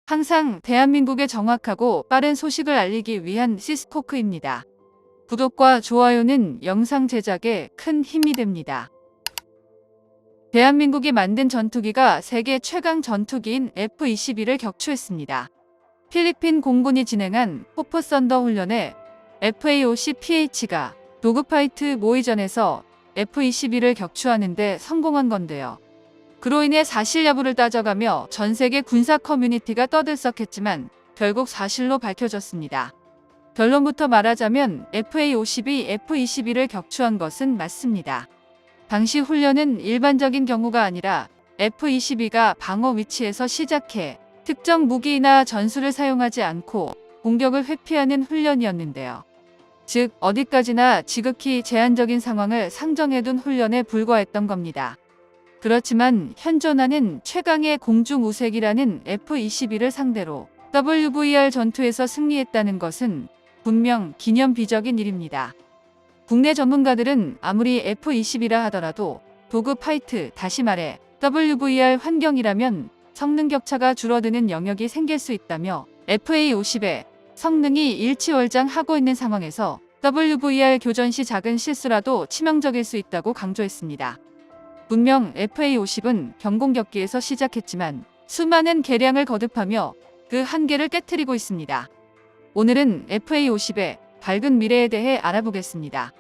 항상 대한민국의 정확하고 빠른 소식을 알리기 위한 시스코크입니다. 구독과 좋아요는 영상 제작에 큰 힘이 됩니다. 대한민국이 만든 전투기가 세계 최강 전투기인 F-22를 격추했습니다. 필리핀 공군이 진행한 호프 선더 훈련에 FA-50PH가 도그파이트 모의전에서 F-22를 격추하는 데 성공한 건데요. 그로 인해 사실 여부를 따져가며 전 세계 군사 커뮤니티가 떠들썩했지만 결국 사실로 밝혀졌습니다. 결론부터 말하자면 FA-50이 F-22를 격추한 것은 맞습니다. 당시 훈련은 일반적인 경우가 아니라 F-22가 방어 위치에서 시작해 특정 무기나 전술을 사용하지 않고 공격을 회피하는 훈련이었는데요. 즉 어디까지나 지극히 제한적인 상황을 상정해둔 훈련에 불과했던 겁니다. 그렇지만 현존하는 최강의 공중우색이라는 F-22를 상대로 WVR 전투에서 승리했다는 것은 분명 기념비적인 일입니다. 국내 전문가들은 아무리 F-22라 하더라도 도그파이트, 다시 말해 WVR 환경이라면 성능 격차가 줄어드는 영역이 생길 수 있다며 FA-50의 성능이 일치월장하고 있는 상황에서 WVR 교전 시 작은 실수라도 치명적일 수 있다고 강조했습니다. 분명 FA-50은 경공격기에서 시작했지만 수많은 개량을 거듭하며 그 한계를 깨트리고 있습니다. 오늘은 FA-50의 밝은 미래에 대해 알아보겠습니다.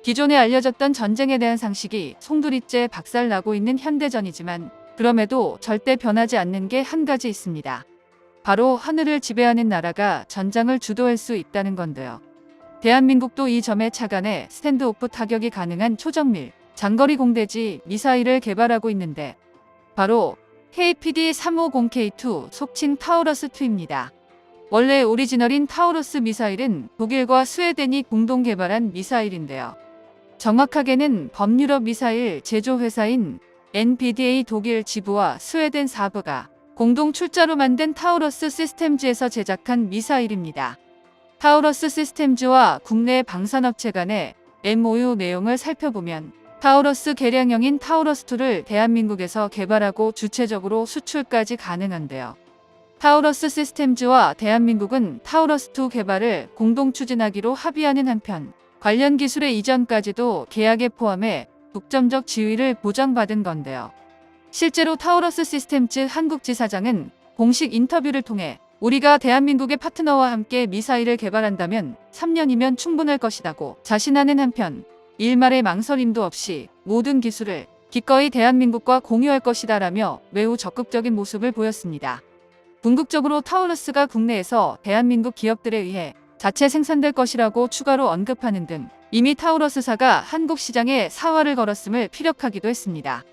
기존에 알려졌던 전쟁에 대한 상식이 송두리째 박살나고 있는 현대전이지만 그럼에도 절대 변하지 않는 게 한 가지 있습니다. 바로 하늘을 지배하는 나라가 전장을 주도할 수 있다는 건데요. 대한민국도 이 점에 착안해 스탠드오프 타격이 가능한 초정밀 장거리 공대지 미사일을 개발하고 있는데 바로 KPD-350K2 속칭 타우러스2입니다. 원래 오리지널인 타우러스 미사일은 독일과 스웨덴이 공동 개발한 미사일인데요. 정확하게는 범유럽 미사일 제조회사인 NBDA 독일 지부와 스웨덴 사부가 공동 출자로 만든 타우러스 시스템즈에서 제작한 미사일입니다. 타우러스 시스템즈와 국내 방산업체 간의 MOU 내용을 살펴보면 타우러스 개량형인 타우러스2를 대한민국에서 개발하고 주체적으로 수출까지 가능한데요. 타우러스 시스템즈와 대한민국은 타우러스2 개발을 공동 추진하기로 합의하는 한편 관련 기술의 이전까지도 계약에 포함해 독점적 지위를 보장받은 건데요. 실제로 타우러스 시스템즈 한국지사장은 공식 인터뷰를 통해 우리가 대한민국의 파트너와 함께 미사일을 개발한다면 3년이면 충분할 것이라고 자신하는 한편 일말의 망설임도 없이 모든 기술을 기꺼이 대한민국과 공유할 것이다라며 매우 적극적인 모습을 보였습니다. 궁극적으로 타우러스가 국내에서 대한민국 기업들에 의해 자체 생산될 것이라고 추가로 언급하는 등 이미 타우러스사가 한국 시장에 사활을 걸었음을 피력하기도 했습니다.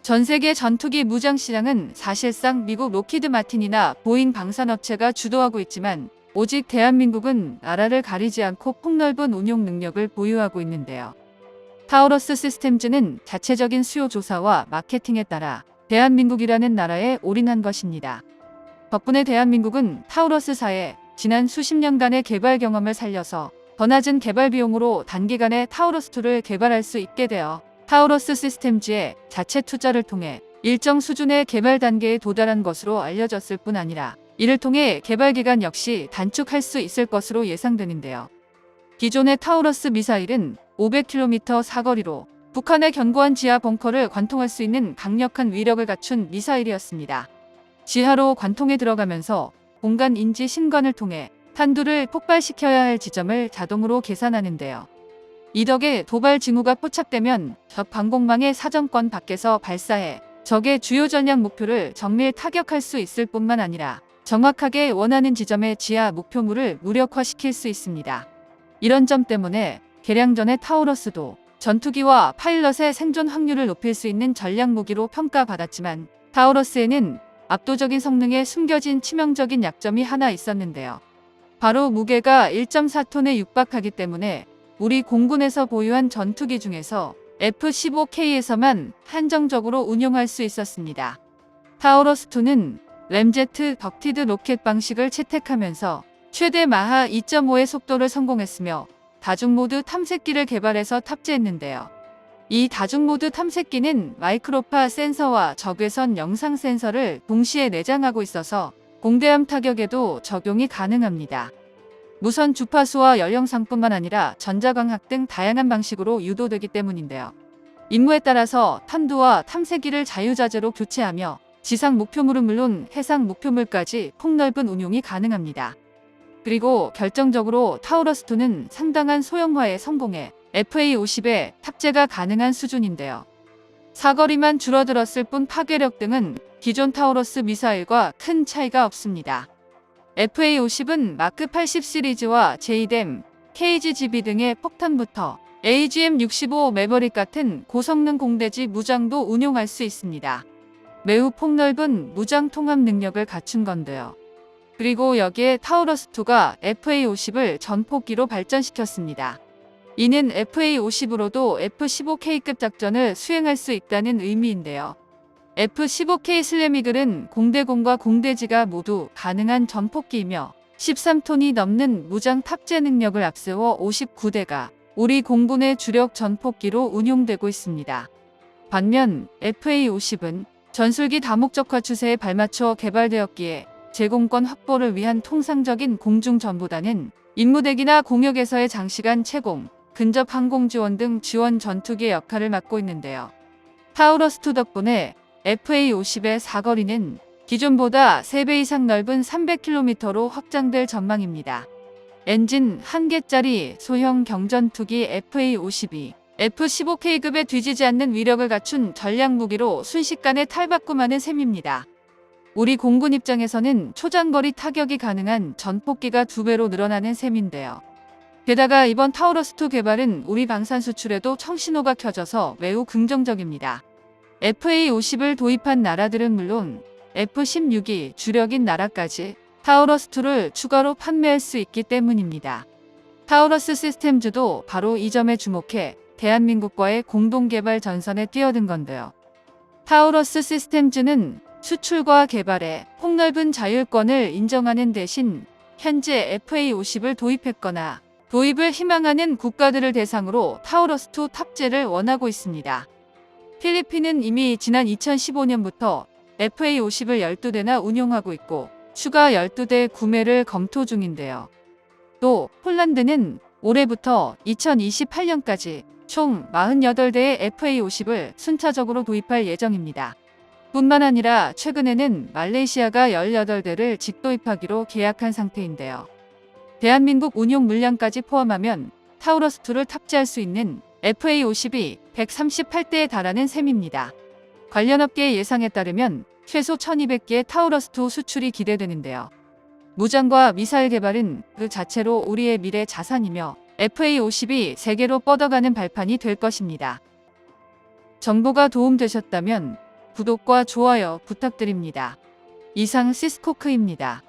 전 세계 전투기 무장 시장은 사실상 미국 로키드 마틴이나 보잉 방산업체가 주도하고 있지만 오직 대한민국은 나라를 가리지 않고 폭넓은 운용 능력을 보유하고 있는데요. 타우러스 시스템즈는 자체적인 수요 조사와 마케팅에 따라 대한민국이라는 나라에 올인한 것입니다. 덕분에 대한민국은 타우러스사의 지난 수십 년간의 개발 경험을 살려서 더 낮은 개발 비용으로 단기간에 타우러스2를 개발할 수 있게 되어 타우러스 시스템즈의 자체 투자를 통해 일정 수준의 개발 단계에 도달한 것으로 알려졌을 뿐 아니라 이를 통해 개발 기간 역시 단축할 수 있을 것으로 예상되는데요. 기존의 타우러스 미사일은 500km 사거리로 북한의 견고한 지하 벙커를 관통할 수 있는 강력한 위력을 갖춘 미사일이었습니다. 지하로 관통에 들어가면서 공간 인지 신관을 통해 탄두를 폭발시켜야 할 지점을 자동으로 계산하는데요. 이 덕에 도발 징후가 포착되면 적 방공망의 사정권 밖에서 발사해 적의 주요 전략 목표를 정밀 타격할 수 있을 뿐만 아니라 정확하게 원하는 지점의 지하 목표물을 무력화시킬 수 있습니다. 이런 점 때문에 개량 전의 타우러스도 전투기와 파일럿의 생존 확률을 높일 수 있는 전략 무기로 평가받았지만 타우러스에는 압도적인 성능에 숨겨진 치명적인 약점이 하나 있었는데요. 바로 무게가 1.4톤에 육박하기 때문에 우리 공군에서 보유한 전투기 중에서 F-15K에서만 한정적으로 운용할 수 있었습니다. 타우러스2는 램제트 덕티드 로켓 방식을 채택하면서 최대 마하 2.5의 속도를 성공했으며 다중모드 탐색기를 개발해서 탑재했는데요. 이 다중모드 탐색기는 마이크로파 센서와 적외선 영상 센서를 동시에 내장하고 있어서 공대함 타격에도 적용이 가능합니다. 무선 주파수와 연령상뿐만 아니라 전자광학 등 다양한 방식으로 유도되기 때문인데요. 임무에 따라서 탄두와 탐색기를 자유자재로 교체하며 지상 목표물은 물론 해상 목표물까지 폭넓은 운용이 가능합니다. 그리고 결정적으로 타우러스2는 상당한 소형화에 성공해 FA-50에 탑재가 가능한 수준인데요. 사거리만 줄어들었을 뿐 파괴력 등은 기존 타우러스 미사일과 큰 차이가 없습니다. FA-50은 마크 80 시리즈와 JDAM, KGB 등의 폭탄부터 AGM-65 매버릭 같은 고성능 공대지 무장도 운용할 수 있습니다. 매우 폭넓은 무장 통합 능력을 갖춘 건데요. 그리고 여기에 타우러스2가 FA-50을 전폭기로 발전시켰습니다. 이는 FA-50으로도 F-15K급 작전을 수행할 수 있다는 의미인데요. F-15K 슬램이글은 공대공과 공대지가 모두 가능한 전폭기이며 13톤이 넘는 무장 탑재 능력을 앞세워 59대가 우리 공군의 주력 전폭기로 운용되고 있습니다. 반면 FA-50은 전술기 다목적화 추세에 발맞춰 개발되었기에 제공권 확보를 위한 통상적인 공중전보다는 임무대기나 공역에서의 장시간 채공, 근접 항공 지원 등 지원 전투기의 역할을 맡고 있는데요. 타우러스2 덕분에 FA-50의 사거리는 기존보다 3배 이상 넓은 300km로 확장될 전망입니다. 엔진 1개짜리 소형 경전투기 FA-50이 F-15K급에 뒤지지 않는 위력을 갖춘 전략무기로 순식간에 탈바꿈하는 셈입니다. 우리 공군 입장에서는 초장거리 타격이 가능한 전폭기가 2배로 늘어나는 셈인데요. 게다가 이번 타우러스2 개발은 우리 방산 수출에도 청신호가 켜져서 매우 긍정적입니다. FA-50을 도입한 나라들은 물론 F-16이 주력인 나라까지 타우러스2를 추가로 판매할 수 있기 때문입니다. 타우러스 시스템즈도 바로 이 점에 주목해 대한민국과의 공동개발 전선에 뛰어든 건데요. 타우러스 시스템즈는 수출과 개발에 폭넓은 자율권을 인정하는 대신 현재 FA-50을 도입했거나 도입을 희망하는 국가들을 대상으로 타우러스2 탑재를 원하고 있습니다. 필리핀은 이미 지난 2015년부터 FA-50을 12대나 운용하고 있고 추가 12대 구매를 검토 중인데요. 또 폴란드는 올해부터 2028년까지 총 48대의 FA-50을 순차적으로 도입할 예정입니다. 뿐만 아니라 최근에는 말레이시아가 18대를 직도입하기로 계약한 상태인데요. 대한민국 운용 물량까지 포함하면 타우러스2를 탑재할 수 있는 FA-50이 138대에 달하는 셈입니다. 관련 업계의 예상에 따르면 최소 1200개의 타우러스2 수출이 기대되는데요. 무장과 미사일 개발은 그 자체로 우리의 미래 자산이며 FA-50이 세계로 뻗어가는 발판이 될 것입니다. 정보가 도움되셨다면 구독과 좋아요 부탁드립니다. 이상 시스코크입니다.